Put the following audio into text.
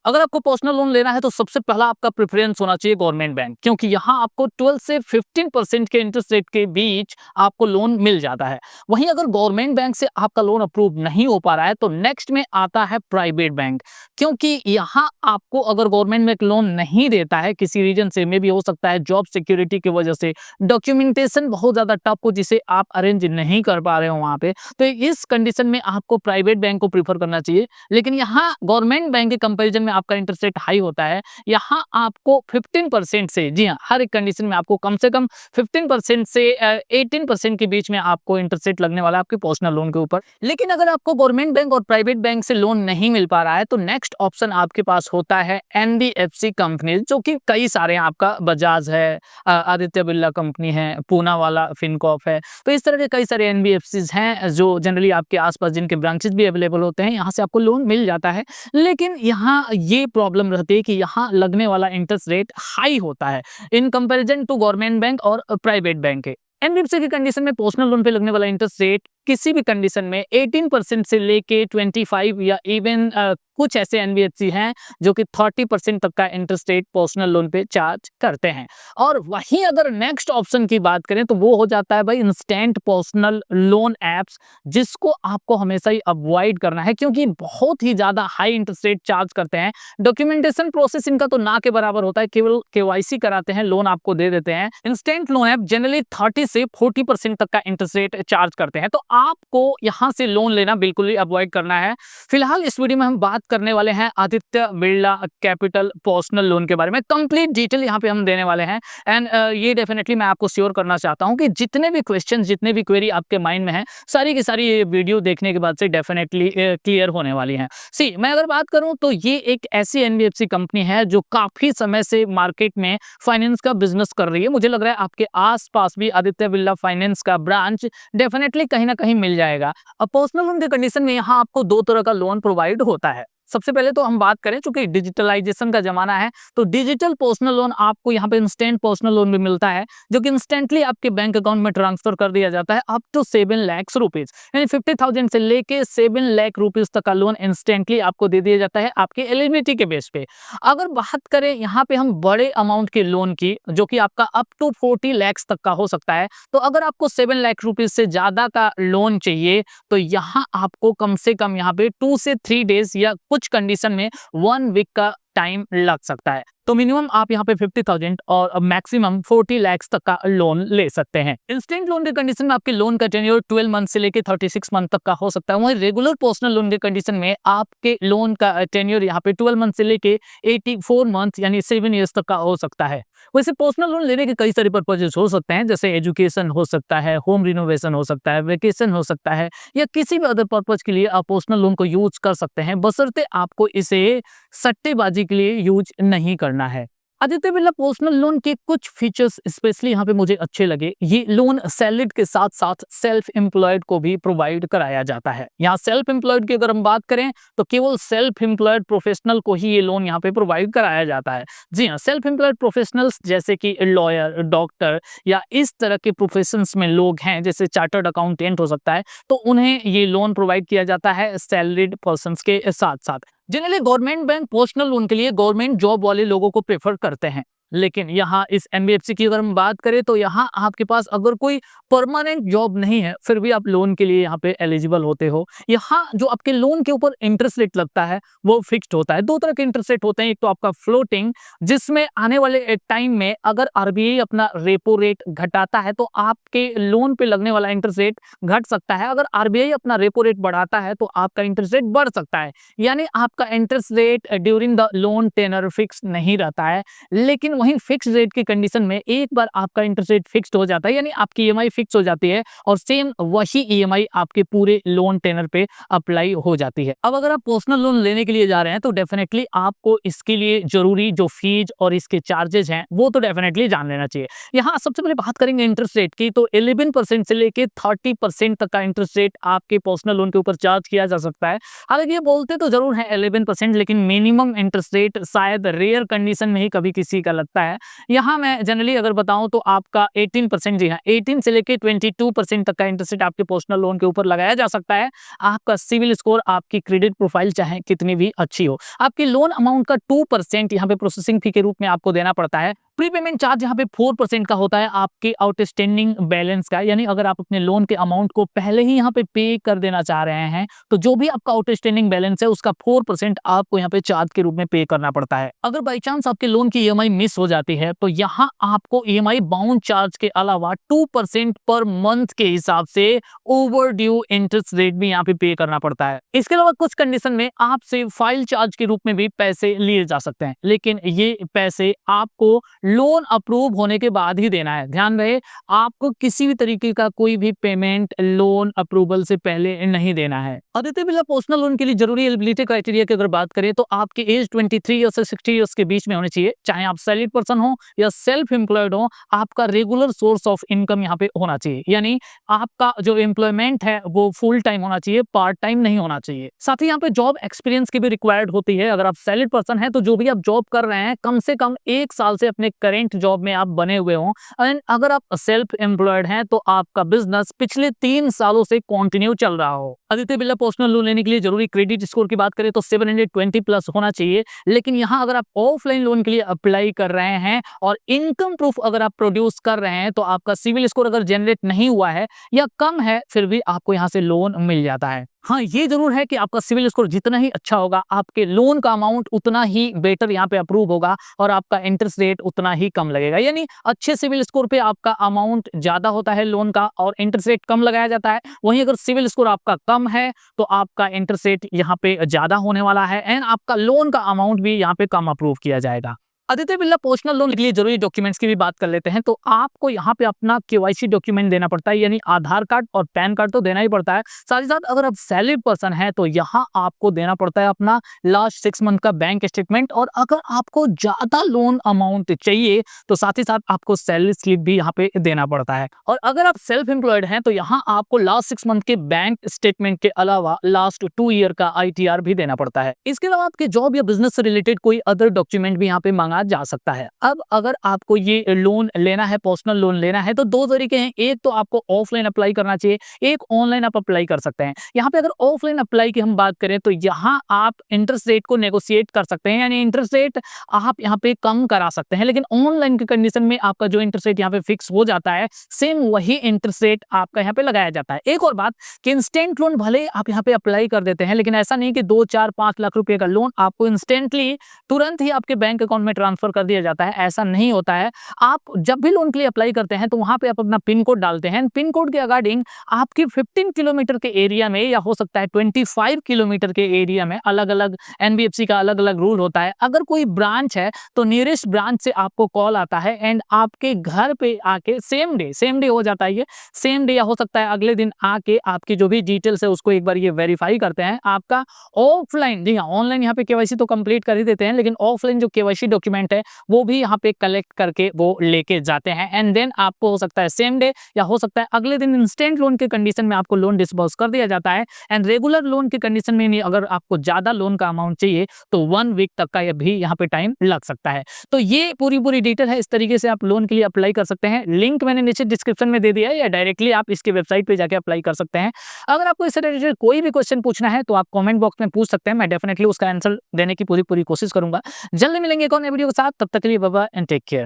अगर आपको personal loan लेना है तो सबसे पहला आपका प्रेफरेंस होना चाहिए गवर्नमेंट बैंक, क्योंकि यहाँ आपको 12 से 15% के इंटरेस्ट रेट के बीच आपको लोन मिल जाता है। वहीं अगर गवर्नमेंट बैंक से आपका लोन अप्रूव नहीं हो पा रहा है तो नेक्स्ट में आता है प्राइवेट बैंक, क्योंकि यहाँ आपको अगर गवर्नमेंट बैंक लोन नहीं देता है किसी रीजन से, मे भी हो सकता है जॉब सिक्योरिटी की वजह से डॉक्यूमेंटेशन बहुत ज्यादा टफ हो जिसे आप अरेंज नहीं कर पा रहे हो वहां पे, तो इस कंडीशन में आपको प्राइवेट बैंक को प्रीफर करना चाहिए। लेकिन यहाँ गवर्नमेंट बैंक के कंपैरिजन में आपका इंटरेस्ट रेट हाई होता है। यहाँ आपको 15% से, जी हाँ, हर एक कंडीशन में आपको कम से कम 15% से 18% के बीच में आपको इंटरेस्ट रेट लगने वाला है आपके पर्सनल लोन के ऊपर। लेकिन अगर आपको गवर्नमेंट बैंक और प्राइवेट बैंक से लोन नहीं मिल पा रहा है तो नेक्स्ट ऑप्शन आपके पास होता है एनबीएफसी कंपनी, जो कि कई सारे हैं, आपका बजाज है, आदित्य बिरला कंपनी है, पूना वाला फिनकॉर्प है। तो इस तरह के कई सारे एनबीएफसीज हैं जो जनरली आपके आसपास जिनके ब्रांचेस भी अवेलेबल होते हैं, यहाँ से आपको लोन मिल जाता है। लेकिन यहाँ ये प्रॉब्लम रहती है कि यहाँ लगने वाला इंटरेस्ट रेट हाई होता है in comparison to government bank और प्राइवेट बैंक के। एनबीएफसी की कंडीशन में पर्सनल लोन पे लगने वाला इंटरेस्ट रेट किसी भी कंडीशन में 18% से लेके 25 या इवन कुछ ऐसे एनबीएफसी हैं जो कि 30% तक का इंटरेस्ट रेट पर्सनल लोन पे चार्ज करते हैं। और वहीं अगर नेक्स्ट ऑप्शन की बात करें तो वो हो जाता है भाई इंस्टेंट पर्सनल लोन एप्स, जिसको आपको हमेशा ही अवॉइड करना है क्योंकि बहुत ही ज्यादा हाई इंटरेस्ट रेट चार्ज करते हैं। डॉक्यूमेंटेशन प्रोसेस इनका तो ना के बराबर होता है, केवल केवाईसी कराते हैं, लोन आपको दे देते हैं। इंस्टेंट लोन ऐप जनरली 30 से 40% तक का इंटरेस्ट रेट चार्ज करते हैं, तो आपको यहां से लोन लेना बिल्कुल ही अवॉइड करना है। फिलहाल इस वीडियो में हम बात करने वाले हैं Aditya Birla capital personal loan के बारे में। कंप्लीट डिटेल यहाँ पे हम देने वाले हैं एंड ये डेफिनेटली मैं आपको श्योर करना चाहता हूँ कि जितने भी क्वेश्चन, जितने भी क्वेरी आपके माइंड में है, सारी की सारी ये वीडियो देखने के बाद से डेफिनेटली क्लियर होने वाली है। सी मैं अगर बात करूं तो ये एक ऐसी एनबीएफसी कंपनी है जो काफी समय से मार्केट में फाइनेंस का बिजनेस कर रही है। मुझे लग रहा है आपके आसपास भी आदित्य बिरला फाइनेंस का ब्रांच डेफिनेटली कहीं ना कहीं मिल जाएगा। अब पर्सनल लोन के कंडीशन में यहाँ आपको दो तरह का लोन प्रोवाइड होता है। सबसे पहले तो हम बात करें, चूंकि डिजिटलाइजेशन का जमाना है तो डिजिटल पर्सनल लोन आपको यहाँ पे इंस्टेंट पर्सनल लोन भी मिलता है, जो कि इंस्टेंटली आपके बैंक अकाउंट में ट्रांसफर कर दिया जाता है अप टू 7 लाख रुपीज, यानी 50,000 से लेके 7 लाख रुपीज तक का लोन इंस्टेंटली आपको दे दिया जाता है आपके एलिजिबिलिटी के बेस पे। अगर बात करें यहाँ पे हम बड़े अमाउंट के लोन की, जो कि आपका अप टू 40 लाख तक का हो सकता है, तो अगर आपको 7 लाख रुपीज से ज्यादा का लोन चाहिए तो यहाँ आपको कम से कम यहाँ पे 2 से 3 डेज या कुछ कंडीशन में 1 वीक का टाइम लग सकता है। तो मिनिमम आप यहाँ पे 50,000 और मैक्सिमम 40 लाख तक का लोन ले सकते हैं। इंस्टेंट लोन के कंडीशन में आपके लोन का टेन्योर 12 मंथ से लेके 36 मंथ तक का हो सकता है। वहीं रेगुलर पर्सनल लोन के कंडीशन में आपके लोन का टेन्योर यहाँ पे 12 मंथ से लेके 84 मंथ यानी 7 ईयर्स तक का हो सकता है। वैसे पर्सनल लोन लेने के कई सारे पर्पजेस हो सकते हैं, जैसे एजुकेशन हो सकता है, होम रिनोवेशन हो सकता है, वेकेशन हो सकता है, या किसी भी अदर पर्पज के लिए आप पर्सनल लोन को यूज कर सकते हैं, बशर्ते आपको इसे सट्टेबाजी के लिए यूज नहीं करना है। आदित्य बिरला पर्सनल लोन के कुछ फीचर्स स्पेशली यहाँ पे मुझे अच्छे लगे। ये लोन सैलरीड के साथ साथ सेल्फ एम्प्लॉयड को भी प्रोवाइड कराया जाता है। यहाँ सेल्फ एम्प्लॉयड की अगर हम बात करें तो केवल सेल्फ एम्प्लॉयड प्रोफेशनल को ही ये लोन यहाँ पे प्रोवाइड कराया जाता है। जी हाँ, सेल्फ एम्प्लॉयड प्रोफेशनल्स जैसे कि लॉयर, डॉक्टर या इस तरह के प्रोफेशंस में लोग हैं, जैसे चार्टर्ड अकाउंटेंट हो सकता है, तो उन्हें ये लोन प्रोवाइड किया जाता है सैलरीड पर्सन्स के साथ साथ। Generally government bank personal loan के लिए गवर्नमेंट जॉब वाले लोगों को प्रेफर करते हैं, लेकिन यहाँ इस एनबीएफसी की अगर हम बात करें तो यहाँ आपके पास अगर कोई परमानेंट जॉब नहीं है फिर भी आप लोन के लिए यहाँ पे एलिजिबल होते हो। यहाँ जो आपके लोन के ऊपर इंटरेस्ट रेट लगता है वो फिक्स्ड होता है। दो तरह के इंटरेस्ट रेट होते हैं, एक तो आपका फ्लोटिंग, जिसमें आने वाले टाइम में अगर आरबीआई अपना रेपो रेट घटाता है तो आपके लोन पे लगने वाला इंटरेस्ट रेट घट सकता है। अगर आरबीआई अपना रेपो रेट बढ़ाता है तो आपका इंटरेस्ट रेट बढ़ सकता है, यानी आपका interest rate during the loan tenure fixed नहीं रहता है। लेकिन वहीं फिक्स रेट की कंडीशन में एक बार आपका इंटरेस्ट रेट फिक्स्ड हो जाता है, यानी आपकी ईएमआई फिक्स हो जाती है और सेम वही ईएमआई आपके पूरे लोन टेनर पे अप्लाई हो जाती है। अब अगर आप पर्सनल लोन लेने के लिए जा रहे हैं तो डेफिनेटली आपको इसके लिए जरूरी जो फीस और इसके चार्जेस हैं वो तो डेफिनेटली जान लेना चाहिए। यहाँ सबसे पहले बात करेंगे इंटरेस्ट रेट की, तो 11% से लेके 30% तक का इंटरेस्ट रेट आपके पर्सनल लोन के ऊपर चार्ज किया जा सकता है। हालांकि ये बोलते तो जरूर है 11%, लेकिन मिनिमम इंटरेस्ट रेट शायद रेयर कंडीशन में ही कभी किसी का सकता है। यहाँ मैं जनरली अगर बताऊँ तो आपका 18%, जी हाँ, 18 से लेके 22% तक का इंटरेस्ट रेट आपके पर्सनल लोन के ऊपर लगाया जा सकता है। आपका सिविल स्कोर, आपकी क्रेडिट प्रोफाइल चाहे कितनी भी अच्छी हो। आपके लोन अमाउंट का 2% यहाँ पे प्रोसेसिंग फी के रूप में आपको देना पड़ता है। प्रीपेमेंट चार्ज यहाँ पे 4% का होता है आपके आउटस्टैंडिंग बैलेंस का, यानी अगर आप अपने लोन के अमाउंट को पहले ही यहाँ पे पे कर देना चाह रहे हैं तो जो भी आपका आउटस्टैंडिंग बैलेंस है उसका 4% आपको यहाँ पे चार्ज के रूप में पे करना पड़ता है। अगर बाई चांस आपके लोन की ईएमआई मिस हो जाती है तो यहाँ आपको ईएमआई बाउंड चार्ज के अलावा 2% पर मंथ के हिसाब से ओवर ड्यू इंटरेस्ट रेट भी यहाँ पे करना पड़ता है। इसके अलावा कुछ कंडीशन में आपसे फाइल चार्ज के रूप में भी पैसे लिए जा सकते हैं, लेकिन ये पैसे आपको लोन अप्रूव होने के बाद ही देना है। ध्यान रहे, आपको किसी भी तरीके का कोई भी पेमेंट लोन अप्रूवल से पहले नहीं देना है। आदित्य बिरला पर्सनल लोन के लिए जरूरी एलिजिबिलिटी क्राइटेरिया की अगर बात करें तो आपकी एज 23 ईयर से 60 ईयर्स के बीच में होनी चाहिए, चाहे आप सैलरीड पर्सन हो या सेल्फ एम्प्लॉयड हो। आपका रेगुलर सोर्स ऑफ इनकम यहाँ पे होना चाहिए, यानी आपका जो एम्प्लॉयमेंट है वो फुल टाइम होना चाहिए, पार्ट टाइम नहीं होना चाहिए। साथ ही यहाँ पे जॉब एक्सपीरियंस की भी रिक्वायर्ड होती है। अगर आप सैलरीड पर्सन है तो जो भी आप जॉब कर रहे हैं कम से कम 1 साल से अपने करेंट जॉब में आप बने हुए हों। एंड अगर आप सेल्फ एम्प्लॉयड हैं तो आपका बिजनेस पिछले 3 सालों से कंटिन्यू चल रहा हो। आदित्य बिरला पर्सनल लोन लेने के लिए जरूरी क्रेडिट स्कोर की बात करें तो 720 प्लस होना चाहिए। लेकिन यहाँ अगर आप ऑफलाइन लोन के लिए अप्लाई कर रहे हैं और इनकम प्रूफ अगर आप प्रोड्यूस कर रहे हैं तो आपका सिविल स्कोर अगर जनरेट नहीं हुआ है या कम है फिर भी आपको यहाँ से लोन मिल जाता है। हाँ, ये जरूर है कि आपका सिविल स्कोर जितना ही अच्छा होगा आपके लोन का अमाउंट उतना ही बेटर यहाँ पे अप्रूव होगा और आपका इंटरेस्ट रेट उतना ही कम लगेगा। यानी अच्छे सिविल स्कोर पे आपका अमाउंट ज्यादा होता है लोन का और इंटरेस्ट रेट कम लगाया जाता है। वहीं अगर सिविल स्कोर आपका कम है तो आपका इंटरेस्ट रेट यहाँ पे ज्यादा होने वाला है एंड आपका लोन का अमाउंट भी यहाँ पे कम अप्रूव किया जाएगा। आदित्य बिरला पर्सनल लोन के लिए जरूरी डॉक्यूमेंट्स की भी बात कर लेते हैं तो आपको यहाँ पे अपना केवाईसी डॉक्यूमेंट देना पड़ता है, यानी आधार कार्ड और पैन कार्ड तो देना ही पड़ता है। साथ ही साथ अगर आप सैलरी पर्सन है तो यहाँ आपको देना पड़ता है अपना लास्ट 6 मंथ का बैंक स्टेटमेंट। और अगर आपको ज्यादा लोन अमाउंट चाहिए तो साथ ही साथ आपको सैलरी स्लिप भी यहाँ पे देना पड़ता है। और अगर आप सेल्फ एम्प्लॉयड हैं तो यहाँ आपको लास्ट 6 मंथ के बैंक स्टेटमेंट के अलावा लास्ट 2 ईयर का ITR भी देना पड़ता है। इसके अलावा आपके जॉब या बिजनेस से रिलेटेड कोई अदर डॉक्यूमेंट भी यहाँ पे मांगा जा सकता है। अब अगर आपको ये लोन लेना है, पर्सनल लोन लेना है तो 2 तरीके हैं। एक तो आपको ऑफलाइन अप्लाई करना चाहिए, एक ऑनलाइन आप अप्लाई कर सकते हैं। यहाँ पे अगर ऑफलाइन अप्लाई की हम बात करें तो यहाँ आप इंटरेस्ट रेट को नेगोशिएट कर सकते हैं, यानी इंटरेस्ट रेट आप यहाँ पे कम करा सकते हैं। लेकिन ऑनलाइन की कंडीशन में आपका जो इंटरेस्ट रेट यहाँ पे फिक्स हो जाता है सेम वही इंटरेस्ट रेट आपका यहाँ पे लगाया जाता है। एक और बात कि इंस्टेंट लोन भले आप यहाँ पे अप्लाई कर देते हैं लेकिन ऐसा नहीं कि 2, 4, 5 लाख रुपए का लोन आपको इंस्टेंटली तुरंत ही आपके बैंक अकाउंट में ट्रांसफर कर दिया जाता है, ऐसा नहीं होता है। आप जब भी लोन के लिए अप्लाई करते हैं तो वहां पे आप अपना पिन कोड डालते हैं। पिन कोड के अकॉर्डिंग आपकी 15 किलोमीटर के एरिया में या हो सकता है 25 किलोमीटर के एरिया में अलग अलग NBFC का अलग अलग रूल होता है। अगर कोई ब्रांच है तो नियरेस्ट ब्रांच से आपको कॉल आता है एंड आपके घर पे आके सेम डे हो जाता है, ये सेम डे या हो सकता है अगले दिन आके आपकी जो भी डिटेल्स है उसको एक बार ये वेरीफाई करते हैं। आपका ऑफलाइन, जी हाँ, ऑनलाइन यहाँ पे केवाईसी तो कंप्लीट कर ही देते हैं लेकिन ऑफलाइन जो केवाईसी डॉक्यूमेंट है वो भी यहाँ पे कलेक्ट करके वो लेके जाते हैं एंड देन आपको हो सकता है सेम डे या हो सकता है अगले दिन इंस्टेंट लोन के कंडीशन में आपको लोन डिस्बर्स कर दिया जाता है। एंड रेगुलर लोन के कंडीशन में नहीं, अगर आपको ज्यादा लोन का अमाउंट चाहिए तो 1 वीक तक का भी यहाँ पे टाइम लग सकता है। तो ये पूरी डिटेल है, इस तरीके से आप लोन के लिए अप्लाई कर सकते हैं। लिंक मैंने नीचे डिस्क्रिप्शन में दे दिया है या डायरेक्टली आप इसकी वेबसाइट पे जाके अप्लाई कर सकते हैं। अगर आपको इससे रिलेटेड कोई भी क्वेश्चन पूछना है तो आप कमेंट बॉक्स में पूछ सकते हैं, मैं डेफिनेटली उसका आंसर देने की पूरी कोशिश करूंगा। जल्दी मिलेंगे एक और नए वीडियो के साथ, तब तक के लिए bye bye and take care.